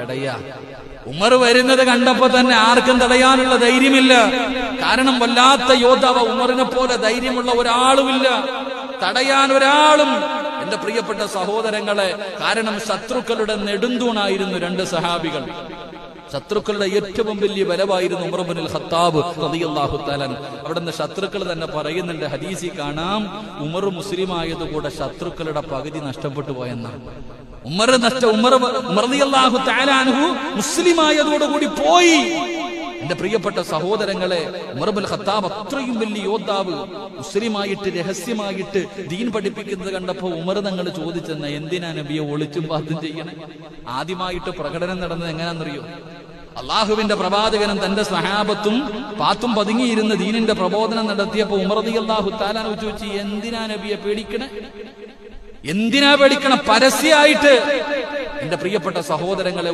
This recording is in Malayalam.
തടയാ. ഉമർ വരുന്നത് കണ്ടപ്പോ തന്നെ ആർക്കും തടയാനുള്ള ധൈര്യമില്ല. കാരണം വല്ലാത്ത യോദ്ധാവ്, ഉമറിനെ പോലെ ധൈര്യമുള്ള ഒരാളുമില്ല, തടയാൻ ഒരാളും. എന്റെ പ്രിയപ്പെട്ട സഹോദരങ്ങളെ, കാരണം ശത്രുക്കളുടെ നെടുന്തൂണായിരുന്നു രണ്ട് സഹാബികൾ. ശത്രുക്കളുടെ ഏറ്റവും വലിയ ബലമായിരുന്നു ഉമർ ഇബ്നുൽ ഖത്താബ് റളിയല്ലാഹു തആല. അവിടുന്ന് ശത്രുക്കൾ തന്നെ പറയുന്നുണ്ട്, ഹദീസിൽ കാണാം, ഉമർ മുസ്ലിം ആയതുകൂടെ ശത്രുക്കളുടെ പകുതി നഷ്ടപ്പെട്ടു പോയെന്നാണ്. ഉമർ റളിയല്ലാഹു തആല അൻഹു മുസ്ലിം ആയതോടുകൂടി പോയി. എന്റെ പ്രിയപ്പെട്ട സഹോദരങ്ങളെ, ഉമർ ഇബ്നുൽ ഖത്താബ് അത്രയും വലിയ യോദ്ധാവ്, മുസ്ലിമായിട്ട് രഹസ്യമായിട്ട് ദീൻ പഠിപ്പിക്കുന്നത് കണ്ടപ്പോ ഉമർ തങ്ങൾ ചോദിച്ചെന്ന, എന്തിനാ നബിയെ ഒളിച്ചും പാത്തും ചെയ്യണേ? ആദ്യമായിട്ട് പ്രകടനം നടന്നത് എങ്ങനെയാണെന്നറിയോ? അള്ളാഹുവിന്റെ പ്രവാചകനും തന്റെ സഹാബത്തും പാത്തും പതുങ്ങിയിരുന്ന് ദീനിന്റെ പ്രബോധനം നടത്തിയപ്പോ ഉമർ റളിയല്ലാഹു തആല ചോദിച്ചു, എന്തിനാ നബിയെ പേടിക്കണേ? എന്തിനാ പേടിക്കണം? പരസ്യമായിട്ട്. എന്റെ പ്രിയപ്പെട്ട സഹോദരങ്ങളെ,